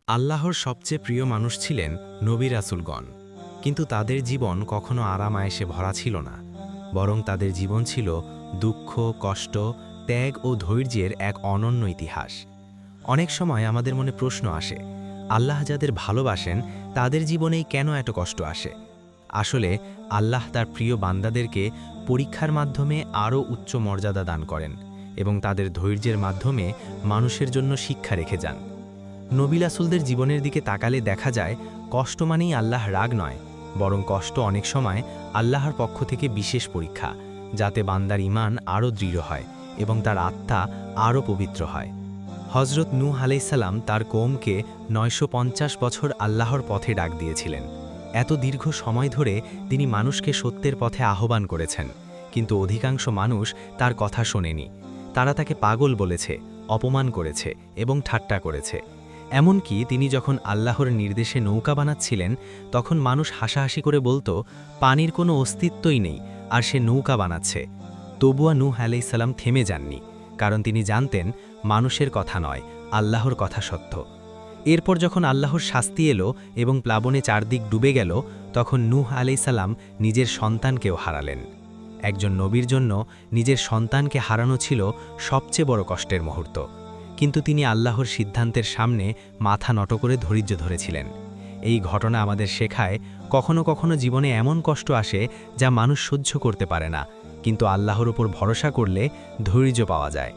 আল্লাহর সবচেয়ে প্রিয় মানুষ ছিলেন নবী রাসূলগণ, কিন্তু তাদের জীবন কখনো আরাম-আয়েশে ভরা ছিল না, বরং তাদের জীবন ছিল দুঃখ, কষ্ট, ত্যাগ ও ধৈর্যের এক অনন্য ইতিহাস। অনেক সময় আমাদের মনে প্রশ্ন আসে, আল্লাহ যাদের ভালোবাসেন তাদের জীবনেই কেন এত কষ্ট আসে? আসলে আল্লাহ তার প্রিয় বান্দাদেরকে পরীক্ষার মাধ্যমে আরও উচ্চ মর্যাদা দান করেন এবং তাদের ধৈর্যের মাধ্যমে মানুষের জন্য শিক্ষা রেখে যান। নবী রাসূলদের জীবনের দিকে তাকালে দেখা যায় কষ্ট মানেই আল্লাহ রাগ নয়, বরং কষ্ট অনেক সময় আল্লাহর পক্ষ থেকে বিশেষ পরীক্ষা, যাতে বান্দার ঈমান আরও দৃঢ় হয় এবং তার আত্মা আরও পবিত্র হয়। হযরত নূহ আলাইহিস সালাম তার কওমকে ৯৫০ বছর আল্লাহর পথে ডাক দিয়েছিলেন। এত দীর্ঘ সময় ধরে তিনি মানুষকে সত্যের পথে আহ্বান করেছেন, কিন্তু অধিকাংশ মানুষ তার কথা শোনেনি। তারা তাকে পাগল বলেছে, অপমান করেছে এবং ঠাট্টা করেছে। এমনকি তিনি যখন আল্লাহর নির্দেশে নৌকা বানাচ্ছিলেন, তখন মানুষ হাসাহাসি করে বলতো, পানির কোনো অস্তিত্বই নেই আর সে নৌকা বানাচ্ছে। তবুয়া নূহ আলাইহিস সালাম থেমে যাননি, কারণ তিনি জানতেন মানুষের কথা নয়, আল্লাহর কথা সত্য। এরপর যখন আল্লাহর শাস্তি এলো এবং প্লাবনে চারদিক ডুবে গেল, তখন নূহ আলাইহিস সালাম নিজের সন্তানকেও হারালেন। একজন নবীর জন্য নিজের সন্তানকে হারানো ছিল সবচেয়ে বড় কষ্টের মুহূর্ত, কিন্তু তিনি আল্লাহর সিদ্ধান্তের সামনে মাথা নত করে ধৈর্য ধরেছিলেন। এই ঘটনা আমাদের শেখায়, কখনো কখনো জীবনে এমন কষ্ট আসে যা মানুষ সহ্য করতে পারে না, কিন্তু আল্লাহর উপর ভরসা করলে ধৈর্য পাওয়া যায়।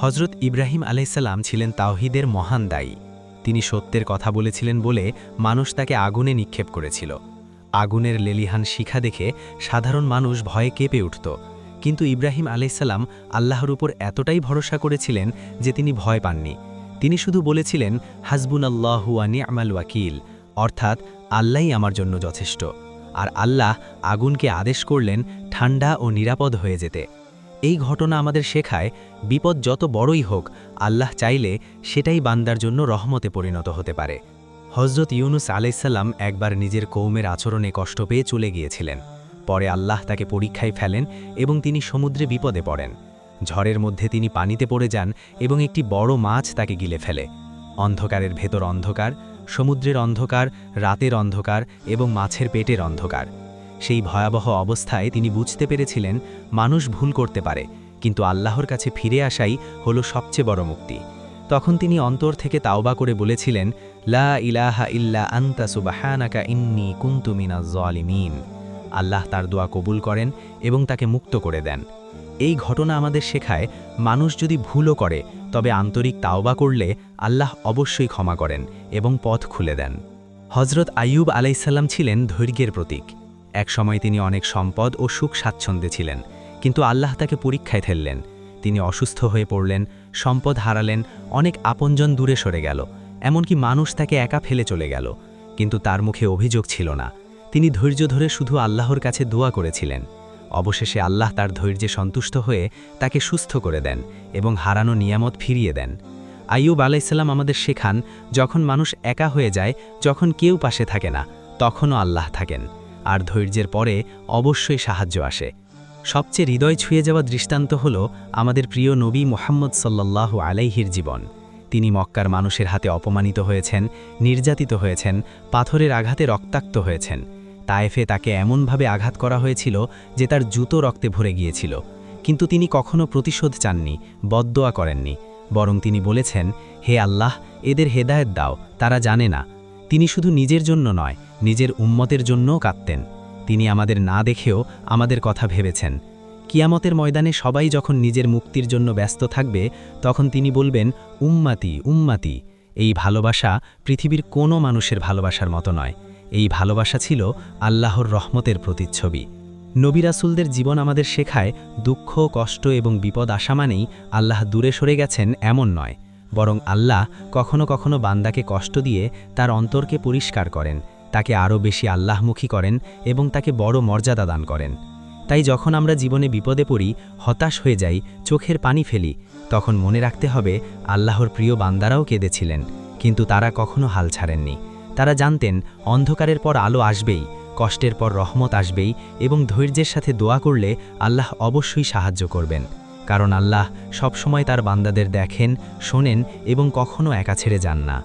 হযরত ইব্রাহিম আলাইহিস সালাম ছিলেন তাওহীদের মহান দায়ী। তিনি সত্যের কথা বলেছিলেন বলে মানুষ তাকে আগুনে নিক্ষেপ করেছিল। আগুনের লেলিহান শিখা দেখে সাধারণ মানুষ ভয়ে কেঁপে উঠত, কিন্তু ইব্রাহিম আলাইহিস সালাম আল্লাহর উপর এতটাই ভরসা করেছিলেন যে তিনি ভয় পাননি। তিনি শুধু বলেছিলেন, হাসবুনাল্লাহু ওয়া নি'মাল ওয়াকিল, অর্থাৎ আল্লাহই আমার জন্য যথেষ্ট। আর আল্লাহ আগুনকে আদেশ করলেন ঠান্ডা ও নিরাপদ হয়ে যেতে। এই ঘটনা আমাদের শেখায়, বিপদ যত বড়ই হোক, আল্লাহ চাইলে সেটাই বান্দার জন্য রহমতে পরিণত হতে পারে। হযরত ইউনুস আলাইহিস সালাম একবার নিজের কওমের আচরণে কষ্ট পেয়ে চলে গিয়েছিলেন। পরে আল্লাহ তাকে পরীক্ষায় ফেলেন এবং তিনি সমুদ্রে বিপদে পড়েন। ঝড়ের মধ্যে তিনি পানিতে পড়ে যান এবং একটি বড় মাছ তাকে গিলে ফেলে। অন্ধকারের ভেতর অন্ধকার, সমুদ্রের অন্ধকার, রাতের অন্ধকার এবং মাছের পেটের অন্ধকার। সেই ভয়াবহ অবস্থায় তিনি বুঝতে পেরেছিলেন, মানুষ ভুল করতে পারে, কিন্তু আল্লাহর কাছে ফিরে আসাই হলো সবচেয়ে বড় মুক্তি। তখন তিনি অন্তর থেকে তাওবা করে বলেছিলেন, লা ইলাহা ইল্লা আনতা সুবহানাকা ইন্নী কুনতু মিনাজ জালিমিন। আল্লাহ তার দোয়া কবুল করেন এবং তাকে মুক্ত করে দেন। এই ঘটনা আমাদের শেখায়, মানুষ যদি ভুলও করে, তবে আন্তরিক তাওবা করলে আল্লাহ অবশ্যই ক্ষমা করেন এবং পথ খুলে দেন। হযরত আইয়ুব আলাইহিস সালাম ছিলেন ধৈর্যের প্রতীক। এক সময় তিনি অনেক সম্পদ ও সুখ স্বাচ্ছন্দ্যে ছিলেন, কিন্তু আল্লাহ তাকে পরীক্ষায় ফেললেন। তিনি অসুস্থ হয়ে পড়লেন, সম্পদ হারালেন, অনেক আপনজন দূরে সরে গেল, এমনকি মানুষ তাকে একা ফেলে চলে গেল, কিন্তু তার মুখে অভিযোগ ছিল না। তিনি ধৈর্য ধরে শুধু আল্লাহর কাছে দোয়া করেছিলেন। অবশেষে আল্লাহ তার ধৈর্যে সন্তুষ্ট হয়ে তাকে সুস্থ করে দেন এবং হারানো নিয়ামত ফিরিয়ে দেন। আইয়ুব আলাইহিস সালাম আমাদের শেখান, যখন মানুষ একা হয়ে যায়, যখন কেউ পাশে থাকে না, তখনও আল্লাহ থাকেন, আর ধৈর্যের পরে অবশ্যই সাহায্য আসে। সবচেয়ে হৃদয় ছুঁয়ে যাওয়া দৃষ্টান্ত হল আমাদের প্রিয় নবী মুহাম্মদ সাল্লাল্লাহু আলাইহির জীবন। তিনি মক্কার মানুষের হাতে অপমানিত হয়েছেন, নির্যাতিত হয়েছেন, পাথরের আঘাতে রক্তাক্ত হয়েছেন। তায়েফে তাকে এমনভাবে আঘাত করা হয়েছিল যে তার জুতো রক্তে ভরে গিয়েছিল, কিন্তু তিনি কখনো প্রতিশোধ চাননি, বদদোয়া করেননি, বরং তিনি বলেছেন, হে আল্লাহ, এদের হেদায়েত দাও, তারা জানে না। তিনি শুধু নিজের জন্য নয়, নিজের উম্মতের জন্যও কাঁদতেন। তিনি আমাদের না দেখেও আমাদের কথা ভেবেছেন। কিয়ামতের ময়দানে সবাই যখন নিজের মুক্তির জন্য ব্যস্ত থাকবে, তখন তিনি বলবেন, উম্মতি উম্মতি। এই ভালোবাসা পৃথিবীর কোনো মানুষের ভালোবাসার মতো নয়। এই ভালোবাসা ছিল আল্লাহর রহমতের প্রতিচ্ছবি। নবী রাসূলদের জীবন আমাদের শেখায়, দুঃখ, কষ্ট এবং বিপদ আসা মানেই আল্লাহ দূরে সরে গেছেন এমন নয়, বরং আল্লাহ কখনো কখনো বান্দাকে কষ্ট দিয়ে তার অন্তরকে পরিষ্কার করেন, তাকে আরও বেশি আল্লাহমুখী করেন এবং তাকে বড় মর্যাদা দান করেন। তাই যখন আমরা জীবনে বিপদে পড়ি, হতাশ হয়ে যাই, চোখের পানি ফেলি, তখন মনে রাখতে হবে, আল্লাহর প্রিয় বান্দারাও কেঁদেছিলেন, কিন্তু তারা কখনো হাল ছাড়েননি। তারা জানতেন অন্ধকারের পর আলো আসবেই, কষ্টের পর রহমত আসবেই, এবং ধৈর্যের সাথে দোয়া করলে আল্লাহ অবশ্যই সাহায্য করবেন, কারণ আল্লাহ সবসময় তার বান্দাদের দেখেন, শোনেন এবং কখনো একা ছেড়ে যান না।